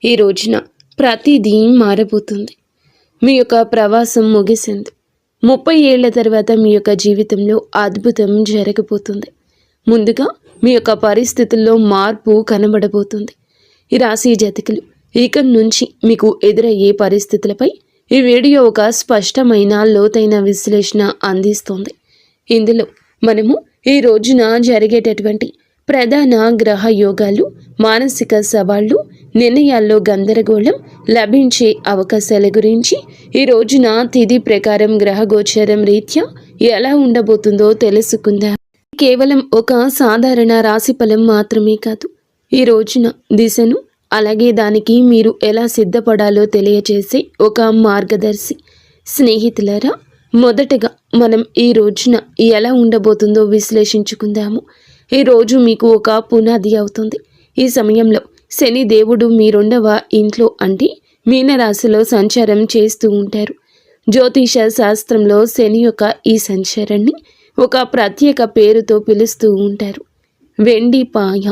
ఈ రోజున ప్రతిదీ మారబోతుంది. మీ యొక్క ప్రవాసం ముగిసింది. 30 ఏళ్ల తర్వాత మీ యొక్క జీవితంలో అద్భుతం జరగబోతుంది. ముందుగా మీ యొక్క పరిస్థితుల్లో మార్పు కనబడబోతుంది. ఈ రాశి జాతకులు ఇక నుంచి మీకు ఎదురయ్యే పరిస్థితులపై ఈ వీడియో ఒక స్పష్టమైన లోతైన విశ్లేషణ అందిస్తుంది. ఇందులో మనము ఈ రోజున జరిగేటటువంటి ప్రధాన గ్రహ యోగాలు, మానసిక సవాళ్లు, నిర్ణయాల్లో గందరగోళం, లభించే అవకాశాల గురించి, ఈ రోజున తిథి ప్రకారం గ్రహ గోచారం రీత్యా ఎలా ఉండబోతుందో తెలుసుకుందాం. కేవలం ఒక సాధారణ రాశి ఫలం మాత్రమే కాదు, ఈ రోజున దిశను అలాగే దానికి మీరు ఎలా సిద్ధపడాలో తెలియజేసే ఒక మార్గదర్శి. స్నేహితులారా, మొదటగా మనం ఈ రోజున ఎలా ఉండబోతుందో విశ్లేషించుకుందాము. ఈ రోజు మీకు ఒక పునాది అవుతుంది. ఈ సమయంలో శని దేవుడు మీ 2వ ఇంట్లో అంటే మీనరాశిలో సంచారం చేస్తూ ఉంటారు. జ్యోతిష శాస్త్రంలో శని యొక్క ఈ సంచారాన్ని ఒక ప్రత్యేక పేరుతో పిలుస్తూ ఉంటారు, వెండి పాయ.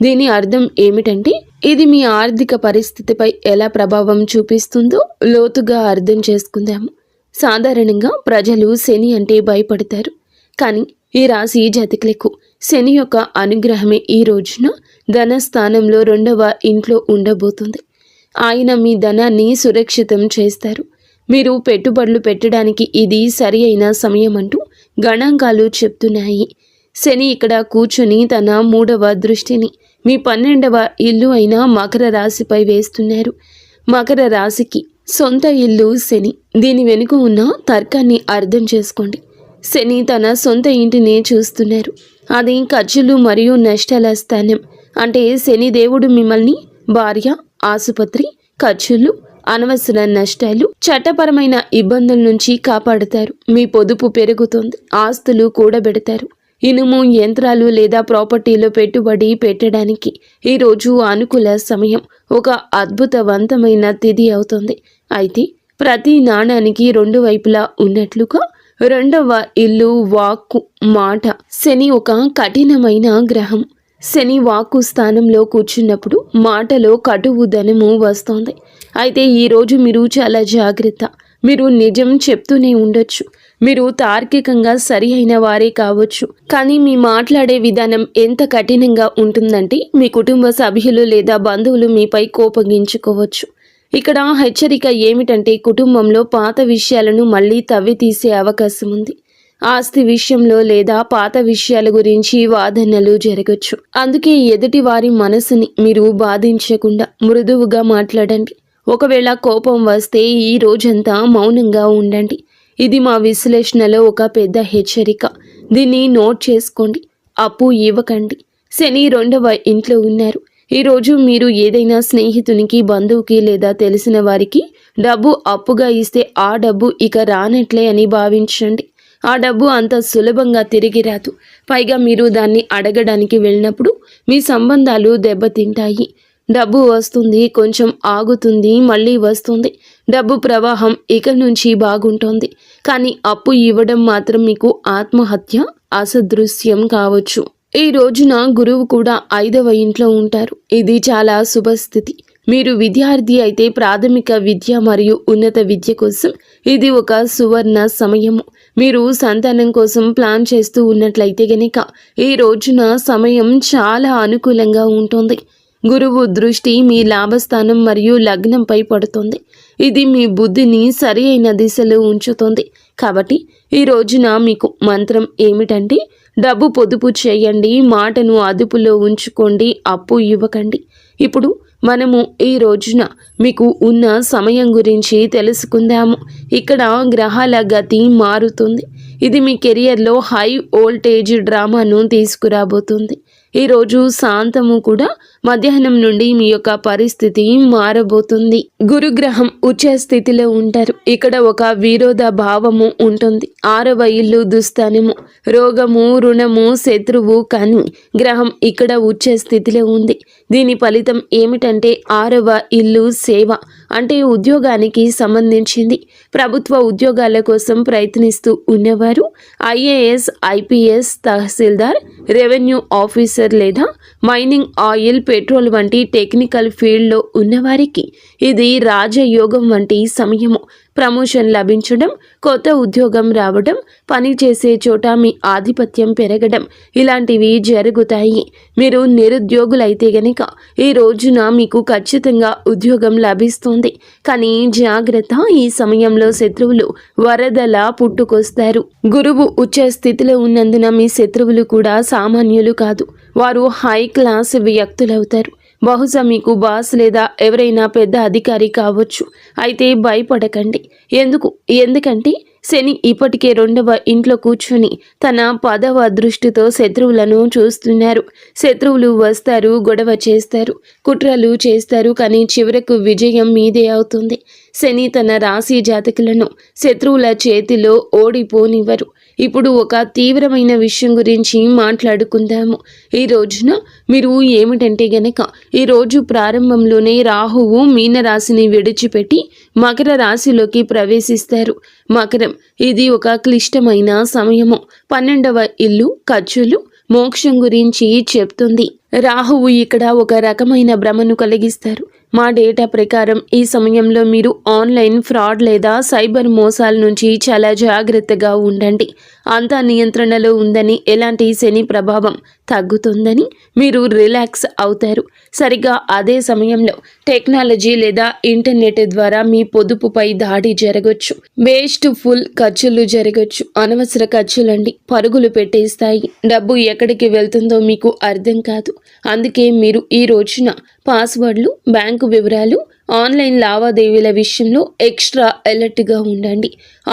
దీని అర్థం ఏమిటంటే ఇది మీ ఆర్థిక పరిస్థితిపై ఎలా ప్రభావం చూపిస్తుందో లోతుగా అర్థం చేసుకుందాము. సాధారణంగా ప్రజలు శని అంటే భయపడతారు, కానీ ఈ రాశి జాతకులకు శని యొక్క అనుగ్రహమే ఈ రోజున ధనస్థానంలో 2వ ఇంట్లో ఉండబోతుంది. ఆయన మీ ధనాన్ని సురక్షితం చేస్తారు. మీరు పెట్టుబడులు పెట్టడానికి ఇది సరి అయిన సమయం అంటూ గణాంకాలు చెప్తున్నాయి. శని ఇక్కడ కూర్చొని తన 3వ దృష్టిని మీ 12వ ఇల్లు అయిన మకర రాశిపై వేస్తున్నారు. మకర రాశికి సొంత ఇల్లు శని. దీని వెనుక ఉన్న తర్కాన్ని అర్థం చేసుకోండి. శని తన సొంత ఇంటిని చూస్తున్నారు. అది ఖర్చులు మరియు నష్టాల స్థానం. అంటే శని దేవుడు మిమ్మల్ని భార్య, ఆసుపత్రి ఖర్చులు, అనవసర నష్టాలు, చట్టపరమైన ఇబ్బందుల నుంచి కాపాడుతారు. మీ పొదుపు పెరుగుతుంది, ఆస్తులు కూడబెడతారు. ఇనుము, యంత్రాలు లేదా ప్రాపర్టీలో పెట్టుబడి పెట్టడానికి ఈరోజు అనుకూల సమయం. ఒక అద్భుతవంతమైన తిథి అవుతుంది. అయితే ప్రతి నాణానికి 2 వైపులా ఉన్నట్లుగా 2వ ఇల్లు, వాక్కు, మాట. శని ఒక కఠినమైన గ్రహం. శని వాక్కు స్థానంలో కూర్చున్నప్పుడు మాటలో కటువు ధనము వస్తుంది. అయితే ఈరోజు మీరు చాలా జాగ్రత్త. మీరు నిజం చెప్తూనే ఉండొచ్చు, మీరు తార్కికంగా సరి అయిన వారే కావచ్చు, కానీ మీ మాట్లాడే విధానం ఎంత కఠినంగా ఉంటుందంటే మీ కుటుంబ సభ్యులు లేదా బంధువులు మీపై కోపగించుకోవచ్చు. ఇక్కడ హెచ్చరిక ఏమిటంటే కుటుంబంలో పాత విషయాలను మళ్ళీ తవ్వి తీసే అవకాశం ఉంది. ఆస్తి విషయంలో లేదా పాత విషయాల గురించి వాదనలు జరగచ్చు. అందుకే ఎదుటి వారి మనసుని మీరు బాధించకుండా మృదువుగా మాట్లాడండి. ఒకవేళ కోపం వస్తే ఈ రోజంతా మౌనంగా ఉండండి. ఇది మా విశ్లేషణలో ఒక పెద్ద హెచ్చరిక. దీన్ని నోట్ చేసుకోండి. అప్పు ఇవ్వకండి. శని 2వ ఇంట్లో ఉన్నారు. ఈరోజు మీరు ఏదైనా స్నేహితునికి, బంధువుకి లేదా తెలిసిన వారికి డబ్బు అప్పుగా ఇస్తే ఆ డబ్బు ఇక రానట్లే అని భావించండి. ఆ డబ్బు అంత సులభంగా తిరిగి రాదు. పైగా మీరు దాన్ని అడగడానికి వెళ్ళినప్పుడు మీ సంబంధాలు దెబ్బతింటాయి. డబ్బు వస్తుంది, కొంచెం ఆగుతుంది, మళ్ళీ వస్తుంది. డబ్బు ప్రవాహం ఇక నుంచి బాగుంటుంది. కానీ అప్పు ఇవ్వడం మాత్రం మీకు ఆత్మహత్య అసదృశ్యం కావచ్చు. ఈ రోజున గురువు కూడా 5వ ఇంట్లో ఉంటారు. ఇది చాలా శుభస్థితి. మీరు విద్యార్థి అయితే ప్రాథమిక విద్య మరియు ఉన్నత విద్య కోసం ఇది ఒక సువర్ణ సమయము. మీరు సంతానం కోసం ప్లాన్ చేస్తూ ఉన్నట్లయితే గనక ఈ రోజున సమయం చాలా అనుకూలంగా ఉంటుంది. గురువు దృష్టి మీ లాభస్థానం మరియు లగ్నంపై పడుతుంది. ఇది మీ బుద్ధిని సరి అయిన దిశలో ఉంచుతుంది. కాబట్టి ఈ రోజున మీకు మంత్రం ఏమిటంటే డబ్బు పొదుపు చేయండి, మాటను అదుపులో ఉంచుకోండి, అప్పు ఇవ్వకండి. ఇప్పుడు మనము ఈ రోజున మీకు ఉన్న సమయం గురించి తెలుసుకుందాము. ఇక్కడ గ్రహాల గతి మారుతుంది. ఇది మీ కెరియర్లో హై వోల్టేజ్ డ్రామాను తీసుకురాబోతుంది. ఈరోజు శాంతము కూడా మధ్యాహ్నం నుండి మీ యొక్క పరిస్థితి మారబోతుంది. గురుగ్రహం ఉచ్చ స్థితిలో ఉంటారు. ఇక్కడ ఒక విరోధ భావము ఉంటుంది. 6వ ఇల్లు దుస్థానము, రోగము, రుణము, శత్రువు. కానీ గ్రహం ఇక్కడ ఉచ్చ స్థితిలో ఉంది. దీని ఫలితం ఏమిటంటే 6వ ఇల్లు సేవ, అంటే ఉద్యోగానికి సంబంధించింది. ప్రభుత్వ ఉద్యోగాల కోసం ప్రయత్నిస్తూ ఉన్నవారు, ఐఏఎస్, ఐపీఎస్, తహసీల్దార్, రెవెన్యూ ఆఫీసర్ లేదా మైనింగ్, ఆయిల్, పెట్రోల్ వంటి టెక్నికల్ ఫీల్డ్లో ఉన్నవారికి ఇది రాజయోగం వంటి సమయము. ప్రమోషన్ లభించడం, కొత్త ఉద్యోగం రావడం, పని చేసే చోట మీ ఆధిపత్యం పెరగడం ఇలాంటివి జరుగుతాయి. మీరు నిరుద్యోగులైతే గనక ఈ రోజున మీకు ఖచ్చితంగా ఉద్యోగం లభిస్తుంది. కానీ జాగ్రత్త, ఈ సమయంలో శత్రువులు వరదలా పుట్టుకొస్తారు. గురువు ఉచ్చ స్థితిలో ఉన్నందున మీ శత్రువులు కూడా సామాన్యులు కాదు. వారు హై క్లాస్ వ్యక్తులవుతారు. బహుశా మీకు బాస్ లేదా ఎవరైనా పెద్ద అధికారి కావచ్చు. అయితే భయపడకండి. ఎందుకంటే శని ఇప్పటికే 2వ ఇంట్లో కూర్చుని తన 10వ దృష్టితో శత్రువులను చూస్తున్నారు. శత్రువులు వస్తారు, గొడవ చేస్తారు, కుట్రలు చేస్తారు, కానీ చివరకు విజయం మీదే అవుతుంది. శని తన రాశి జాతకులను శత్రువుల చేతిలో ఓడిపోనివ్వరు. ఇప్పుడు ఒక తీవ్రమైన విషయం గురించి మాట్లాడుకుందాము. ఈ రోజున మీరు ఏమిటంటే గనక ఈ రోజు ప్రారంభంలోనే రాహువు మీనరాశిని విడిచిపెట్టి మకర రాశిలోకి ప్రవేశిస్తారు. మకరం ఇది ఒక క్లిష్టమైన సమయము. 12వ ఇల్లు ఖర్చులు, మోక్షం గురించి చెప్తుంది. రాహువు ఇక్కడ ఒక రకమైన భ్రమను కలిగిస్తారు. మా డేటా ప్రకారం ఈ సమయంలో మీరు ఆన్లైన్ ఫ్రాడ్ లేదా సైబర్ మోసాల నుంచి చాలా జాగ్రత్తగా ఉండండి. అంతా నియంత్రణలో ఉందని, ఎలాంటి శని ప్రభావం తగ్గుతుందని మీరు రిలాక్స్ అవుతారు. సరిగ్గా అదే సమయంలో టెక్నాలజీ లేదా ఇంటర్నెట్ ద్వారా మీ పొదుపుపై దాడి జరగచ్చు. వేస్ట్ ఫుల్ ఖర్చులు జరగచ్చు. అనవసర ఖర్చులండి పరుగులు పెట్టేస్తాయి. డబ్బు ఎక్కడికి వెళ్తుందో మీకు అర్థం కాదు. అందుకే మీరు ఈ రోజున పాస్వర్డ్లు, బ్యాంకు వివరాలు, ఆన్లైన్ లావాదేవీల విషయంలో ఎక్స్ట్రా అలర్ట్గా ఉండండి.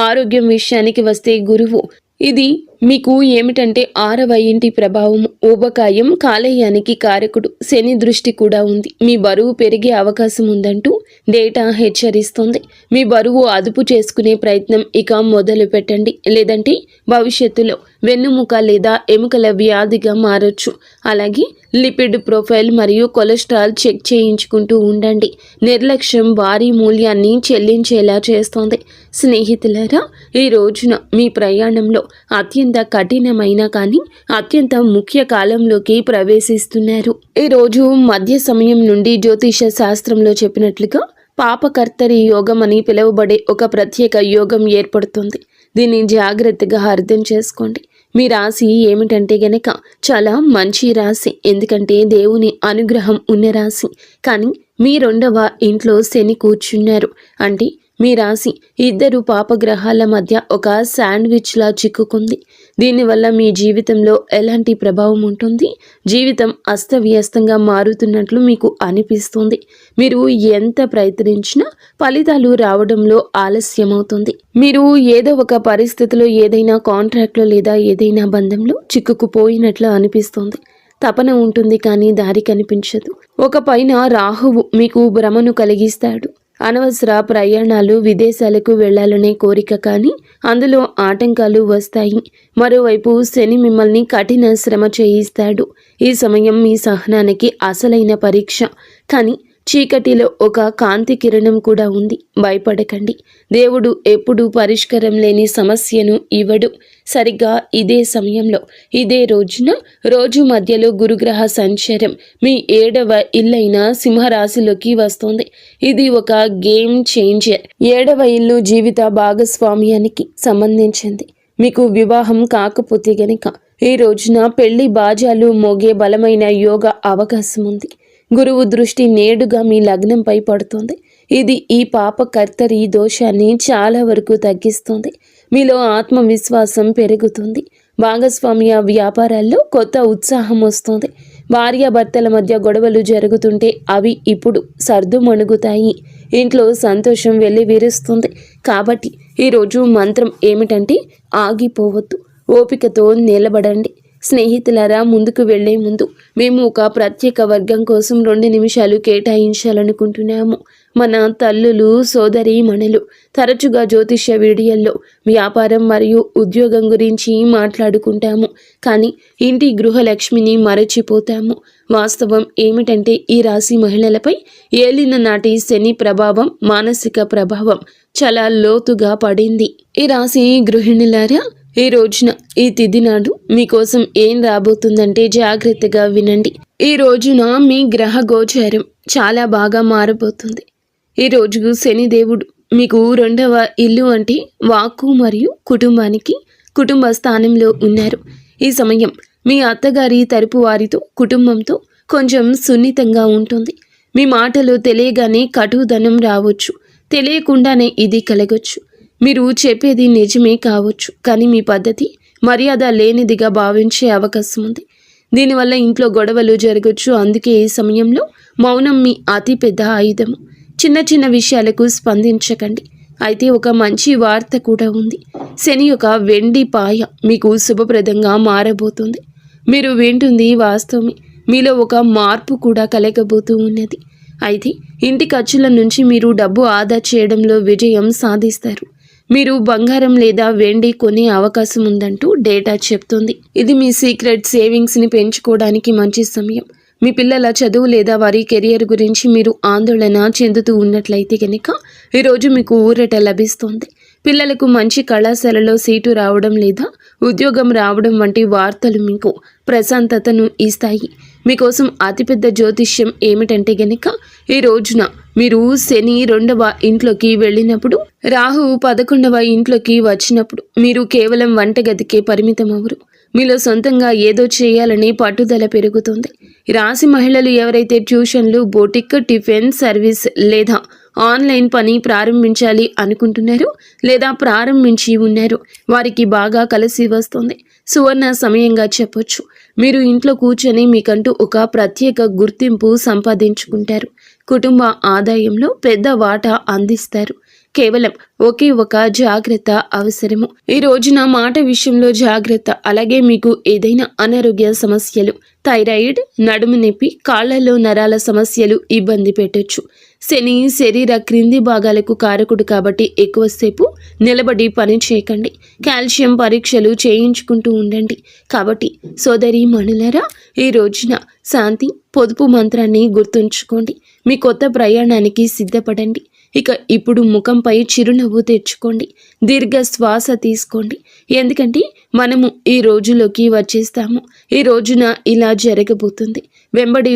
ఆరోగ్యం విషయానికి వస్తే గురువు ఇది మీకు ఏమిటంటే 6వ ఇంటి ప్రభావం. ఊబకాయం, కాలేయానికి కారకుడు. శని దృష్టి కూడా ఉంది. మీ బరువు పెరిగే అవకాశం ఉందంటూ డేటా హెచ్చరిస్తుంది. మీ బరువు అదుపు చేసుకునే ప్రయత్నం ఇక మొదలు పెట్టండి. లేదంటే భవిష్యత్తులో వెన్నుముక లేదా ఎముకల వ్యాధిగా మారొచ్చు. అలాగే లిపిడ్ ప్రొఫైల్ మరియు కొలెస్ట్రాల్ చెక్ చేయించుకుంటూ ఉండండి. నిర్లక్ష్యం భారీ మూల్యాన్ని చెల్లించేలా చేస్తోంది. స్నేహితులారా, ఈ రోజున మీ ప్రయాణంలో అత్యంత కఠినమైన కానీ అత్యంత ముఖ్య కాలంలోకి ప్రవేశిస్తున్నారు. ఈ రోజు మధ్య సమయం నుండి జ్యోతిష శాస్త్రంలో చెప్పినట్లుగా పాపకర్తరి యోగం అని పిలువబడే ఒక ప్రత్యేక యోగం ఏర్పడుతుంది. దీన్ని జాగ్రత్తగా అర్థం చేసుకోండి. మీ రాశి ఏమిటంటే గనక చాలా మంచి రాశి. ఎందుకంటే దేవుని అనుగ్రహం ఉన్న రాశి. కానీ మీ 2వ ఇంట్లో శని కూర్చున్నారు. అంటే మీ రాశి 2 పాపగ్రహాల మధ్య ఒక శాండ్విచ్లా చిక్కుకుంది. దీనివల్ల మీ జీవితంలో ఎలాంటి ప్రభావం ఉంటుంది? జీవితం అస్తవ్యస్తంగా మారుతున్నట్లు మీకు అనిపిస్తుంది. మీరు ఎంత ప్రయత్నించినా ఫలితాలు రావడంలో ఆలస్యమవుతుంది. మీరు ఏదో ఒక పరిస్థితిలో, ఏదైనా కాంట్రాక్ట్లో లేదా ఏదైనా బంధంలో చిక్కుకుపోయినట్లు అనిపిస్తుంది. తపన ఉంటుంది కానీ దారి కనిపించదు. ఒక పైన రాహువు మీకు భ్రమను కలిగిస్తాడు. అనవసర ప్రయాణాలు, విదేశాలకు వెళ్లాలనే కోరిక కానీ అందులో ఆటంకాలు వస్తాయి. మరోవైపు శని మిమ్మల్ని కఠిన శ్రమ చేయిస్తాడు. ఈ సమయం మీ సహనానికి అసలైన పరీక్ష. కానీ చీకటిలో ఒక కాంతి కిరణం కూడా ఉంది. భయపడకండి. దేవుడు ఎప్పుడూ పరిష్కారం లేని సమస్యను ఇవ్వడు. సరిగ్గా ఇదే సమయంలో, ఇదే రోజున, రోజు మధ్యలో గురుగ్రహ సంచారం మీ 7వ ఇల్లైన సింహరాశిలోకి వస్తుంది. ఇది ఒక గేమ్ చేంజర్. 7వ ఇల్లు జీవిత భాగస్వామ్యానికి సంబంధించింది. మీకు వివాహం కాకపోతే గనక ఈ రోజున పెళ్లి బాజాలు మోగే బలమైన యోగ అవకాశం ఉంది. గురువు దృష్టి నేడుగా మీ లగ్నంపై పడుతుంది. ఇది ఈ పాపకర్తరి దోషాన్ని చాలా వరకు తగ్గిస్తుంది. మీలో ఆత్మవిశ్వాసం పెరుగుతుంది. భాగస్వామ్య వ్యాపారాల్లో కొత్త ఉత్సాహం వస్తుంది. భార్యాభర్తల మధ్య గొడవలు జరుగుతుంటే అవి ఇప్పుడు సర్దుమణుగుతాయి. ఇంట్లో సంతోషం వెల్లివిరుస్తుంది. కాబట్టి ఈరోజు మంత్రం ఏమిటంటే ఆగిపోవద్దు, ఓపికతో నిలబడండి. స్నేహితులారా, ముందుకు వెళ్లే ముందు మేము ఒక ప్రత్యేక వర్గం కోసం 2 నిమిషాలు కేటాయించాలనుకుంటున్నాము. మన తల్లులు, సోదరీమణులు తరచుగా జ్యోతిష్య వీడియోల్లో వ్యాపారం మరియు ఉద్యోగం గురించి మాట్లాడుకుంటాము. కానీ ఇంటి గృహలక్ష్మిని మరచిపోతాము. వాస్తవం ఏమిటంటే ఈ రాశి మహిళలపై ఏలిన నాటి శని ప్రభావం, మానసిక ప్రభావం చాలా లోతుగా పడింది. ఈ రాశి గృహిణులారా, ఈ రోజున ఈ తిథి నాడు మీకోసం ఏం రాబోతుందంటే జాగ్రత్తగా వినండి. ఈ రోజున మీ గ్రహ గోచారం చాలా బాగా మారబోతుంది. ఈ రోజు శనిదేవుడు మీకు 2వ ఇల్లు అంటే వాక్కు మరియు కుటుంబానికి కుటుంబ స్థానంలో ఉన్నారు. ఈ సమయం మీ అత్తగారి తరపు వారితో కుటుంబంతో కొంచెం సున్నితంగా ఉంటుంది. మీ మాటలు తెలియగానే కటుదనం రావచ్చు, తెలియకుండానే ఇది కలగొచ్చు. మీరు చెప్పేది నిజమే కావచ్చు, కానీ మీ పద్ధతి మర్యాద లేనిదిగా భావించే అవకాశం ఉంది. దీనివల్ల ఇంట్లో గొడవలు జరగచ్చు. అందుకే ఈ సమయంలో మౌనం మీ అతిపెద్ద ఆయుధము. చిన్న చిన్న విషయాలకు స్పందించకండి. అయితే ఒక మంచి వార్త కూడా ఉంది. శని యొక్క వెండి పాయ మీకు శుభప్రదంగా మారబోతుంది. మీరు వింటుంది వాస్తవమే. మీలో ఒక మార్పు కూడా కలగబోతూ ఉన్నది. అయితే ఇంటి ఖర్చుల నుంచి మీరు డబ్బు ఆదా చేయడంలో విజయం సాధిస్తారు. మీరు బంగారం లేదా వెండి కొనే అవకాశం ఉందంటూ డేటా చెప్తుంది. ఇది మీ సీక్రెట్ సేవింగ్స్ని పెంచుకోవడానికి మంచి సమయం. మీ పిల్లల చదువు లేదా వారి కెరియర్ గురించి మీరు ఆందోళన చెందుతూ ఉన్నట్లయితే కనుక ఈరోజు మీకు ఊరట లభిస్తుంది. పిల్లలకు మంచి కళాశాలలో సీటు రావడం లేదా ఉద్యోగం రావడం వంటి వార్తలు మీకు ప్రశాంతతను ఇస్తాయి. మీకోసం అతిపెద్ద జ్యోతిష్యం ఏమిటంటే గనుక ఈ రోజున మీరు శని 2వ ఇంట్లోకి వెళ్ళినప్పుడు, రాహు 11వ ఇంట్లోకి వచ్చినప్పుడు మీరు కేవలం వంటగదికే పరిమితం అవ్వరు. మీలో సొంతంగా ఏదో చేయాలని పట్టుదల పెరుగుతుంది. రాశి మహిళలు ఎవరైతే ట్యూషన్లు, బొటిక్, టిఫిన్ సర్వీస్ లేదా ఆన్లైన్ పని ప్రారంభించాలి అనుకుంటున్నారో లేదా ప్రారంభించి ఉన్నారో వారికి బాగా కలిసి వస్తుంది. సువర్ణ సమయంగా చెప్పొచ్చు. మీరు ఇంట్లో కూర్చొని మీకంటూ ఒక ప్రత్యేక గుర్తింపు సంపాదించుకుంటారు. కుటుంబ ఆదాయంలో పెద్ద వాటా అందిస్తారు. కేవలం ఒకే ఒక జాగ్రత్త అవసరము. ఈ రోజున మాట విషయంలో జాగ్రత్త. అలాగే మీకు ఏదైనా అనారోగ్య సమస్యలు, థైరాయిడ్, నడుము నొప్పి, కాళ్లలో నరాల సమస్యలు ఇబ్బంది పెట్టొచ్చు. శని శరీర క్రింది భాగాలకు కారకుడు కాబట్టి ఎక్కువసేపు నిలబడి పని చేయకండి. కాల్షియం పరీక్షలు చేయించుకుంటూ ఉండండి. కాబట్టి సోదరి మణులరా, ఈ రోజున శాంతి, పొదుపు మంత్రాన్ని గుర్తుంచుకోండి. మీ కొత్త ప్రయాణానికి సిద్ధపడండి. ఇక ఇప్పుడు ముఖంపై చిరునవ్వు తెచ్చుకోండి. దీర్ఘ శ్వాస తీసుకోండి. ఎందుకంటే మనము ఈ రోజులోకి వచ్చేస్తాము. ఈ రోజున ఇలా జరగబోతుంది.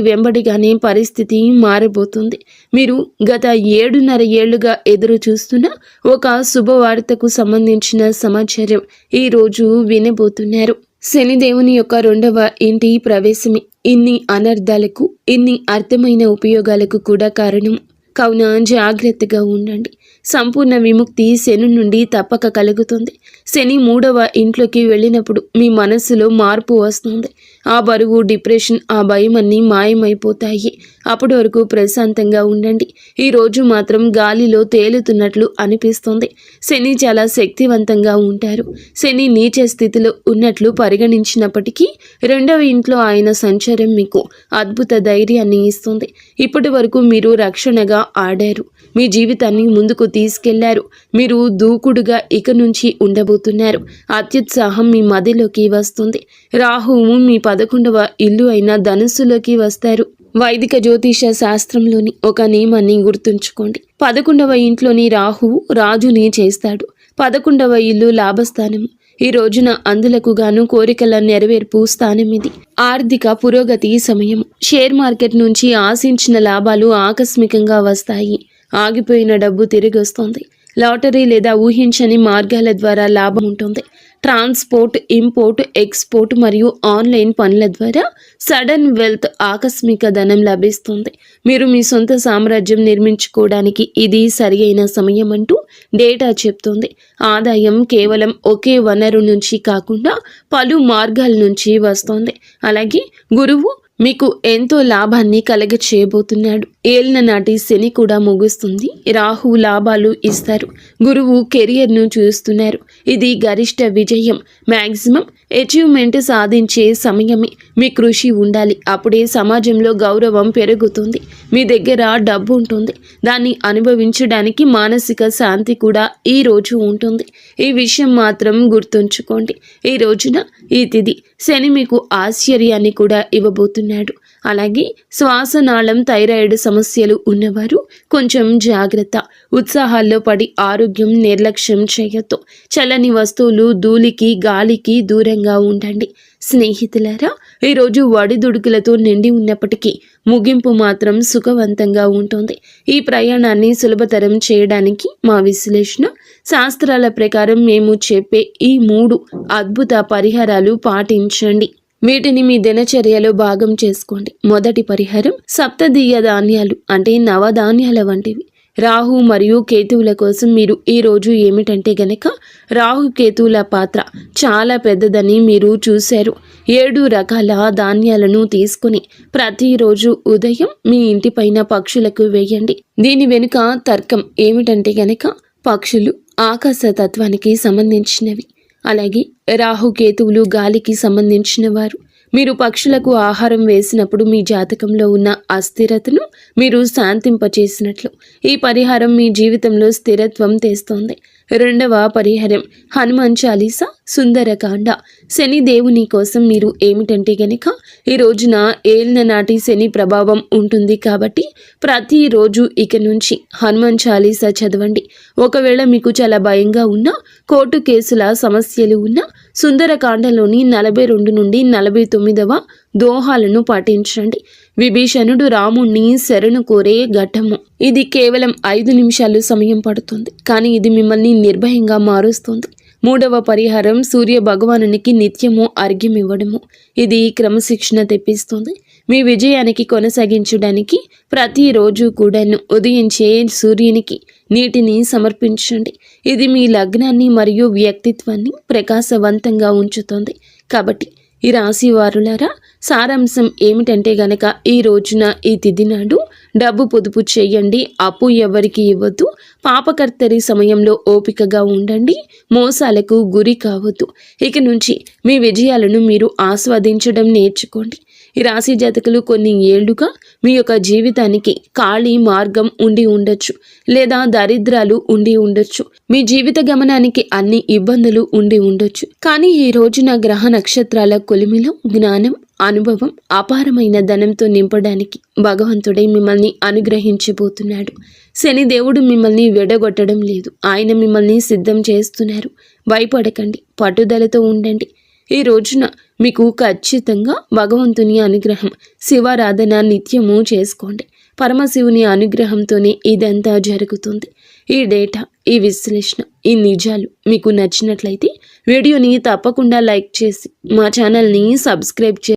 వెంబడిగానే పరిస్థితి మారబోతుంది. మీరు గత 7.5 ఏళ్లుగా ఎదురు చూస్తున్న ఒక శుభవార్తకు సంబంధించిన సమాచారం ఈ రోజు వినబోతున్నారు. శనిదేవుని యొక్క 2వ ఇంటి ప్రవేశమే ఇన్ని అనర్థాలకు, ఇన్ని అర్థమైన ఉపయోగాలకు కూడా కారణం. కావున జాగ్రత్తగా ఉండండి. సంపూర్ణ విముక్తి శని నుండి తప్పక కలుగుతుంది. శని 3వ ఇంట్లోకి వెళ్ళినప్పుడు మీ మనస్సులో మార్పు వస్తుంది. ఆ బరువు, డిప్రెషన్, ఆ భయం అన్నీ మాయమైపోతాయి. అప్పటి వరకు ప్రశాంతంగా ఉండండి. ఈరోజు మాత్రం గాలిలో తేలుతున్నట్లు అనిపిస్తుంది. శని చాలా శక్తివంతంగా ఉంటారు. శని నీచ స్థితిలో ఉన్నట్లు పరిగణించినప్పటికీ 2వ ఇంట్లో ఆయన సంచారం మీకు అద్భుత ధైర్యాన్ని ఇస్తుంది. ఇప్పటి వరకు మీరు రక్షణగా ఆడారు. మీ జీవితాన్ని ముందుకు తీసుకెళ్లారు. మీరు దూకుడుగా ఇక నుంచి ఉండబోతున్నారు. అత్యుత్సాహం మీ మదిలోకి వస్తుంది. రాహువు మీ 11వ ఇల్లు అయిన ధనుస్సులోకి వస్తారు. వైదిక జ్యోతిష శాస్త్రంలోని ఒక నియమాన్ని గుర్తుంచుకోండి. 11వ ఇంట్లోని రాహువు రాజుని చేస్తాడు. 11వ ఇల్లు లాభస్థానము. ఈ రోజున అందులకు గాను కోరికల నెరవేర్పు స్థానం ఇది. ఆర్థిక పురోగతి సమయం. షేర్ మార్కెట్ నుంచి ఆశించిన లాభాలు ఆకస్మికంగా వస్తాయి. ఆగిపోయిన డబ్బు తిరిగి వస్తుంది. లాటరీ లేదా ఊహించని మార్గాల ద్వారా లాభం ఉంటుంది. ట్రాన్స్పోర్ట్, ఇంపోర్ట్, ఎక్స్పోర్ట్ మరియు ఆన్లైన్ పనుల ద్వారా సడన్ వెల్త్, ఆకస్మిక ధనం లభిస్తుంది. మీరు మీ సొంత సామ్రాజ్యం నిర్మించుకోవడానికి ఇది సరి అయిన సమయం అంటూ డేటా చెప్తుంది. ఆదాయం కేవలం ఒకే వనరు నుంచి కాకుండా పలు మార్గాల నుంచి వస్తుంది. అలాగే గురువు మీకు ఎంతో లాభాన్ని కలగ చేయబోతున్నాడు. ఏళ్ల నాటి శని కూడా ముగుస్తుంది. రాహు లాభాలు ఇస్తారు. గురువు కెరియర్ను చూస్తున్నారు. ఇది గరిష్ట విజయం, మ్యాక్సిమం అచీవ్మెంట్ సాధించే సమయమే. మీ కృషి ఉండాలి. అప్పుడే సమాజంలో గౌరవం పెరుగుతుంది. మీ దగ్గర డబ్బు ఉంటుంది. దాన్ని అనుభవించడానికి మానసిక శాంతి కూడా ఈ రోజు ఉంటుంది. ఈ విషయం మాత్రం గుర్తుంచుకోండి. ఈ రోజున ఈ తిథి శని మీకు ఆశ్చర్యాన్ని కూడా ఇవ్వబోతున్నాడు. అలాగే శ్వాసనాళం థైరాయిడ్ సమస్యలు ఉన్నవారు కొంచెం జాగ్రత్త. ఉత్సాహాల్లో పడి ఆరోగ్యం నిర్లక్ష్యం చేయొద్దు. చల్లని వస్తువులు, ధూళికి గాలికి దూరంగా ఉండండి. స్నేహితులారా, ఈరోజు ఒడిదుడుకులతో నిండి ఉన్నప్పటికీ ముగింపు మాత్రం సుఖవంతంగా ఉంటుంది. ఈ ప్రయాణాన్ని సులభతరం చేయడానికి మా విశ్లేషణ శాస్త్రాల ప్రకారం మేము చెప్పే ఈ 3 అద్భుత పరిహారాలు పాటించండి. వీటిని మీ దినచర్యలో భాగం చేసుకోండి. మొదటి పరిహారం సప్తదీయ ధాన్యాలు అంటే నవధాన్యాల వంటివి. రాహు మరియు కేతువుల కోసం మీరు ఈ రోజు ఏమిటంటే గనక రాహు కేతువుల పాత్ర చాలా పెద్దదని మీరు చూశారు. 7 రకాల ధాన్యాలను తీసుకుని ప్రతిరోజు ఉదయం మీ ఇంటి పైన పక్షులకు వేయండి. దీని వెనుక తర్కం ఏమిటంటే గనక పక్షులు ఆకాశ తత్వానికి సంబంధించినవి. అలాగే రాహుకేతువులు గాలికి సంబంధించిన వారు. మీరు పక్షులకు ఆహారం వేసినప్పుడు మీ జాతకంలో ఉన్న అస్థిరతను మీరు శాంతింపచేసినట్లు. ఈ పరిహారం మీ జీవితంలో స్థిరత్వం తెస్తోంది. రెండవ పరిహారం హనుమాన్ చాలీసా, సుందరకాండ. శని దేవుని కోసం మీరు ఏమిటంటే గనక ఈ రోజున ఏలిన నాటి శని ప్రభావం ఉంటుంది కాబట్టి ప్రతిరోజు ఇక నుంచి హనుమాన్ చాలీసా చదవండి. ఒకవేళ మీకు చాలా భయంగా ఉన్నా, కోర్టు కేసుల సమస్యలు ఉన్నా సుందరకాండలోని 42 నుండి 49వ దోహాలను పాటించండి. విభీషణుడు రాముణ్ణి శరణు కోరే ఘట్టము. ఇది కేవలం 5 నిమిషాలు సమయం పడుతుంది, కానీ ఇది మిమ్మల్ని నిర్భయంగా మారుస్తుంది. మూడవ పరిహారం సూర్య భగవానునికి నిత్యము అర్ఘ్యం ఇవ్వడము. ఇది క్రమశిక్షణ తెప్పిస్తుంది. మీ విజయానికి కొనసాగించడానికి ప్రతిరోజు కూడాను ఉదయించే సూర్యునికి నీటిని సమర్పించండి. ఇది మీ లగ్నాన్ని మరియు వ్యక్తిత్వాన్ని ప్రకాశవంతంగా ఉంచుతుంది. కాబట్టి ఈ రాశి వారులారా, సారాంశం ఏమిటంటే గనక ఈ రోజున ఈ తిథి నాడు డబ్బు పొదుపు చేయండి. అప్పు ఎవరికి ఇవ్వద్దు. పాపకర్తరి సమయంలో ఓపికగా ఉండండి. మోసాలకు గురి కావద్దు. ఇక నుంచి మీ విజయాలను మీరు ఆస్వాదించడం నేర్చుకోండి. ఈ రాశి జాతకులు కొన్ని ఏళ్లుగా మీ యొక్క జీవితానికి ఖాళీ మార్గం ఉండి ఉండొచ్చు, లేదా దరిద్రాలు ఉండి ఉండొచ్చు. మీ జీవిత గమనానికి అన్ని ఇబ్బందులు ఉండి ఉండొచ్చు. కానీ ఈ రోజున గ్రహ నక్షత్రాల కొలిమిలో జ్ఞానం, అనుభవం, అపారమైన ధనంతో నింపడానికి భగవంతుడే మిమ్మల్ని అనుగ్రహించబోతున్నాడు. శని దేవుడు మిమ్మల్ని విడగొట్టడం లేదు. ఆయన మిమ్మల్ని సిద్ధం చేస్తున్నారు. భయపడకండి, పట్టుదలతో ఉండండి. ఈ రోజున మీకు ఖచ్చితంగా భగవంతుని అనుగ్రహం, శివారాధన నిత్యము చేసుకోండి. పరమశివుని అనుగ్రహంతోనే ఇదంతా జరుగుతుంది. ఈ డేటా, ఈ విశ్లేషణ, ఈ నిజాలు మీకు నచ్చినట్లయితే వీడియోని తప్పకుండా లైక్ చేసి మా ఛానల్ని సబ్స్క్రైబ్ చేయండి.